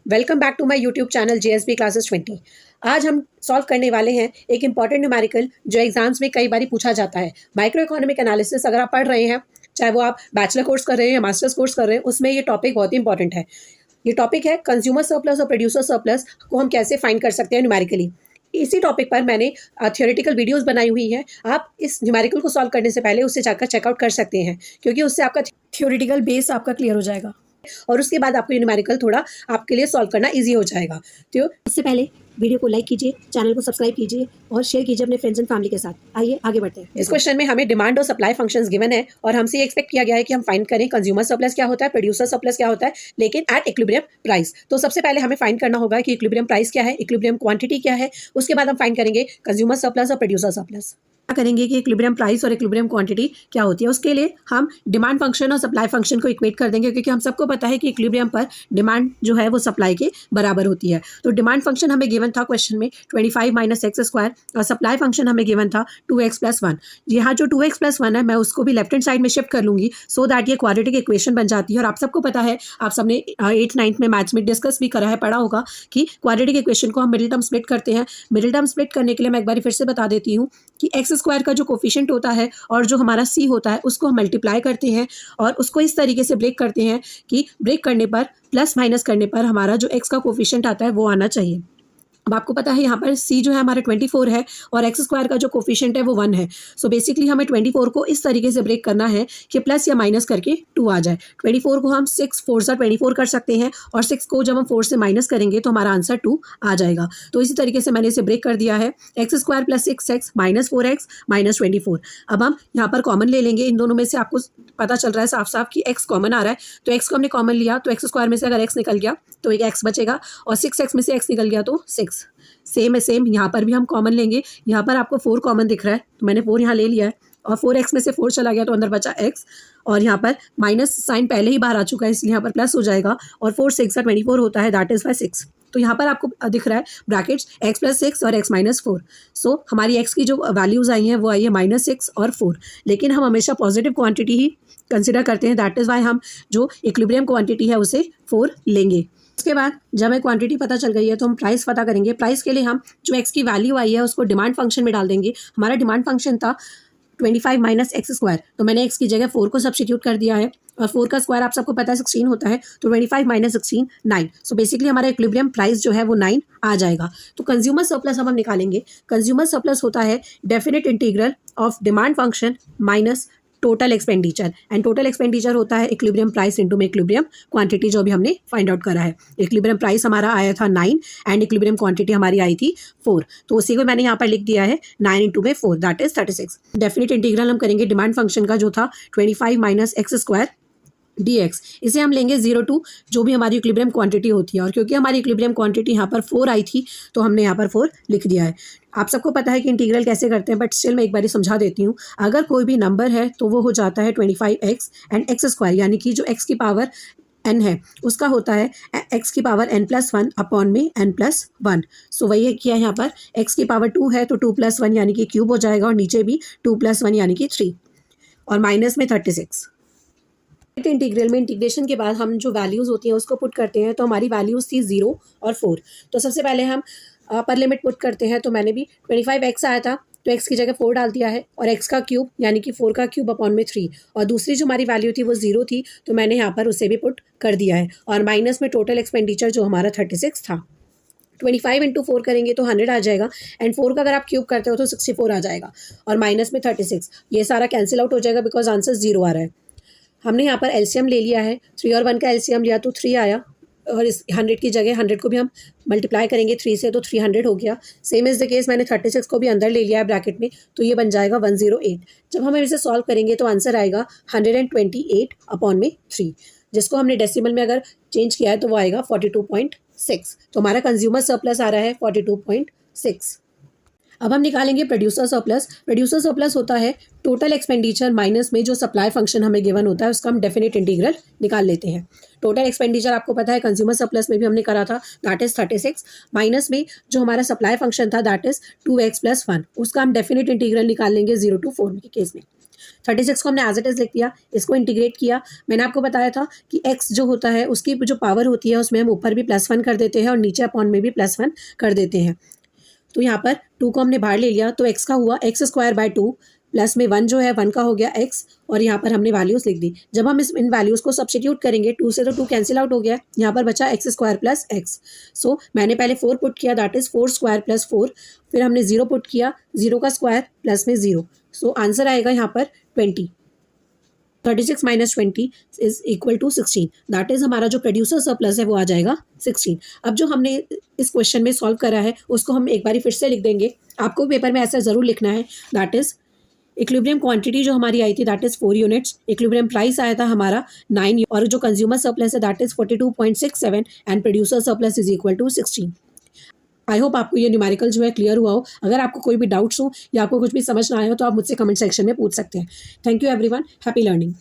Welcome back to my YouTube channel JSB classes 20। आज हम solve करने वाले हैं एक इंपॉर्टेंट न्यूमेरिकल जो एग्जाम्स में कई बार पूछा जाता है। माइक्रो इकोनॉमिक एनालिसिस अगर आप पढ़ रहे हैं, चाहे वो आप बैचलर कोर्स कर रहे हैं या मास्टर्स कोर्स कर रहे हैं, उसमें ये टॉपिक बहुत ही इंपॉर्टेंट है। ये टॉपिक है कंज्यूमर सरप्लस और प्रोड्यूसर सरप्लस को हम कैसे फाइंड कर सकते हैं न्यूमेरिकली। इसी टॉपिक पर मैंने थियोरेटिकल वीडियोस बनाई हुई हैं। आप इस न्यूमेरिकल को सॉल्व करने से पहले उससे जाकर चेकआउट कर सकते हैं, क्योंकि उससे आपका थियोरेटिकल बेस आपका क्लियर हो जाएगा और उसके बाद आपको ये न्यूमेरिकल थोड़ा आपके लिए सॉल्व करना इजी हो जाएगा। तो इससे पहले वीडियो को लाइक कीजिए, चैनल को सब्सक्राइब कीजिए और शेयर कीजिए अपने फ्रेंड्स एंड फैमिली के साथ। आइए आगे बढ़ते हैं। इस क्वेश्चन में हमें डिमांड और सप्लाई फंक्शंस गिवन है और हमसे ये एक्सपेक्ट किया गया है कि हम फाइंड करें कंज्यूमर सरप्लस क्या होता है, प्रोड्यूसर सरप्लस क्या होता है, लेकिन एट इक्विलिब्रियम प्राइस। तो सबसे पहले हमें फाइंड करना होगा कि इक्विलिब्रियम प्राइस क्या है, इक्विलिब्रियम क्वांटिटी क्या है। उसके बाद हम फाइंड करेंगे कंज्यूमर सरप्लस और प्रोड्यूसर सरप्लस। करेंगे कि इक्विलिब्रियम प्राइस और इक्विलिब्रियम क्वांटिटी क्या होती है। उसके लिए हम डिमांड फंक्शन और सप्लाई फंक्शन को इक्वेट कर देंगे, क्योंकि हम सबको पता है कि इक्विलिब्रियम पर डिमांड जो है वो सप्लाई के बराबर होती है। तो डिमांड फंक्शन हमें गिवन था क्वेश्चन में 25 - x² और सप्लाई फंक्शन हमें गिवन था 2x + 1। यहाँ जो 2x + 1 है मैं उसको भी लेफ्ट हैंड साइड में शिफ्ट कर लूंगी सो दैट ये क्वाड्रेटिक इक्वेशन बन जाती है। और आप सबको पता है, आप सबने 8th 9th में मैथ्स में डिस्कस भी करा है, पढ़ा होगा कि क्वाड्रेटिक इक्वेशन को हम मिडिल टर्म स्प्लिट करते हैं। मिडिल टर्म स्प्लिट करने के लिए मैं एक बार फिर से बता देती हूँ कि x² का जो कोफिशिएंट होता है और जो हमारा c होता है उसको हम मल्टीप्लाई करते हैं और उसको इस तरीके से ब्रेक करते हैं कि ब्रेक करने पर प्लस माइनस करने पर हमारा जो x का कोफिशिएंट आता है वो आना चाहिए। अब आपको पता है यहाँ पर c जो है हमारा 24 है और x² का जो कोफिशिएंट है वो 1 है। सो बेसिकली हमें 24 को इस तरीके से ब्रेक करना है कि प्लस या माइनस करके 2 आ जाए। 24 को हम 6 4 सा 24 कर सकते हैं और 6 को जब हम 4 से माइनस करेंगे तो हमारा आंसर 2 आ जाएगा। तो इसी तरीके से मैंने इसे ब्रेक कर दिया है। x² + 6x - 4x - 24। अब हम यहाँ पर कॉमन ले लेंगे। इन दोनों में से आपको पता चल रहा है साफ साफ कि x कॉमन आ रहा है, तो x को हमने कॉमन लिया तो x² में से अगर x निकल गया तो एक x बचेगा और 6x में से x निकल गया तो 6। सेम है सेम, यहाँ पर भी हम कॉमन लेंगे। यहाँ पर आपको 4 कॉमन दिख रहा है तो मैंने 4 यहाँ ले लिया है और 4x में से 4 चला गया तो अंदर बचा x और यहाँ पर माइनस साइन पहले ही बाहर आ चुका है इसलिए यहाँ पर प्लस हो जाएगा और 4 6 24 होता है, दैट इज बाय 6। तो यहाँ पर आपको दिख रहा है ब्रैकेट्स x + 6 और x - 4। सो हमारी x की जो वैल्यूज़ आई हैं वो आई है -6 और 4, लेकिन हम हमेशा पॉजिटिव क्वांटिटी ही कंसिडर करते हैं, दैट इज़ वाई हम जो इक्विलिब्रियम क्वांटिटी है उसे 4 लेंगे। उसके बाद जब हमें क्वांटिटी पता चल गई है तो हम प्राइस पता करेंगे। प्राइस के लिए हम जो x की वैल्यू आई है उसको डिमांड फंक्शन में डाल देंगे। हमारा डिमांड फंक्शन था 25 - x², तो मैंने x की जगह 4 को सब्स्टिट्यूट कर दिया है और 4 का स्क्वायर आप सबको पता है 16 होता है, तो 25 - 16 9। सो बेसिकली हमारा इक्विलिब्रियम प्राइस जो है वो 9 आ जाएगा। तो कंज्यूमर सरप्लस हम निकालेंगे। कंज्यूमर सरप्लस होता है definite integral of demand function minus total expenditure, and total expenditure होता है इक्विलिब्रियम प्राइस इंटू में इक्विलिब्रियम क्वांटिटी, जो भी हमने फाइंड आउट करा है। इक्विलिब्रियम प्राइस हमारा आया था 9 एंड इक्विलिब्रियम क्वांटिटी हमारी आई थी 4, तो उसी को मैंने यहाँ पर लिख दिया है 9 × 4 दैट इज 36। डेफिनेट इंटीग्रल हम करेंगे डिमांड फंक्शन का जो था 25 - x² dx। इसे हम लेंगे 0 to जो भी हमारी इक्विलिब्रियम क्वांटिटी होती है, और क्योंकि हमारी इक्विलिब्रियम क्वांटिटी यहाँ पर 4 आई थी तो हमने यहाँ पर 4 लिख दिया है। आप सबको पता है कि इंटीग्रल कैसे करते हैं, बट स्टिल मैं एक बार समझा देती हूँ। अगर कोई भी नंबर है तो वो हो जाता है 25x एंड x², यानी कि जो x की पावर n है उसका होता है x की पावर n+1 अपॉन में n+1। सो वही किया यहाँ पर x की पावर 2 है तो 2 + 1 यानी कि क्यूब हो जाएगा और नीचे भी 2 + 1 यानी कि 3 और माइनस में 36। इंटीग्रल में इंटीग्रेशन के बाद हम जो वैल्यूज़ होती हैं उसको पुट करते हैं, तो हमारी वैल्यूज़ थी 0 और 4। तो सबसे पहले हम अपर लिमिट पुट करते हैं, तो मैंने भी 25x आया था तो x की जगह 4 डाल दिया है और x का क्यूब यानी कि 4 का क्यूब अपॉन में 3, और दूसरी जो हमारी वैल्यू थी वो 0 थी तो मैंने यहाँ पर उसे भी पुट कर दिया है और माइनस में टोटल एक्सपेंडिचर जो हमारा 36 था। 25 × 4 करेंगे तो 100 आ जाएगा एंड 4 का अगर आप क्यूब करते हो तो 64 आ जाएगा और माइनस में 36। ये सारा कैंसिल आउट हो जाएगा बिकॉज आंसर 0 आ रहा है। हमने यहाँ पर एलसीएम ले लिया है, 3 और 1 का एलसीएम लिया तो 3 आया और इस 100 की जगह 100 को भी हम मल्टीप्लाई करेंगे 3 से तो 300 हो गया। सेम इज़ द केस मैंने 36 को भी अंदर ले लिया है ब्रैकेट में, तो ये बन जाएगा 108। जब हम इसे सॉल्व करेंगे तो आंसर आएगा 128 अपॉन में 3, जिसको हमने डेसिमल में अगर चेंज किया है तो वो आएगा 42.6। तो हमारा कंज्यूमर सरप्लस आ रहा है 42.6। अब हम निकालेंगे प्रोड्यूसर सरप्लस। प्रोड्यूसर सरप्लस होता है टोटल एक्सपेंडिचर माइनस में जो सप्लाई फंक्शन हमें गिवन होता है उसका हम डेफिनेट इंटीग्रल निकाल लेते हैं। टोटल एक्सपेंडिचर आपको पता है कंज्यूमर सरप्लस में भी हमने करा था, दैट इज 36 माइनस में जो हमारा सप्लाई फंक्शन था दैट इज 2x + 1, उसका हम डेफिनेट इंटीग्रल निकाल लेंगे 0 to 4 के केस में। 36 को हमने एज इट इज़ लिख दिया, इसको इंटीग्रेट किया। मैंने आपको बताया था कि x जो होता है उसकी जो पावर होती है उसमें हम ऊपर भी +1 कर देते हैं और नीचे अपॉन में भी +1 कर देते हैं। तो यहाँ पर 2 को हमने बाहर ले लिया तो x का हुआ x²/2 प्लस में 1 जो है 1 का हो गया x, और यहाँ पर हमने वैल्यूज़ लिख दी। जब हम इन वैल्यूज़ को सब्स्टिट्यूट करेंगे 2 से तो 2 कैंसिल आउट हो गया, यहाँ पर बचा x² + x। सो मैंने पहले 4 पुट किया, दैट इज़ 4² + 4, फिर हमने 0 पुट किया, 0 का स्क्वायर प्लस में 0। सो आंसर आएगा यहाँ पर 20। 36 - 20 is equal to 16, that is हमारा जो प्रोड्यूसर सरप्लस है वो आ जाएगा 16। अब जो हमने इस क्वेश्चन में सॉल्व करा है उसको हम एक बारी फिर से लिख देंगे। आपको पेपर में ऐसा ज़रूर लिखना है, दैट इज़ इक्विलिब्रियम क्वांटिटी जो हमारी आई थी that is 4 units, equilibrium price आया था हमारा 9, और जो कंज्यूमर सरप्लस है that is 42.67 and producer surplus is equal to 16। I hope आपको ये न्यूमेरिकल जो है क्लियर हुआ हो। अगर आपको कोई भी डाउट्स हो या आपको कुछ भी समझ ना आए हो तो आप मुझसे कमेंट सेक्शन में पूछ सकते हैं। Thank you everyone, happy learning.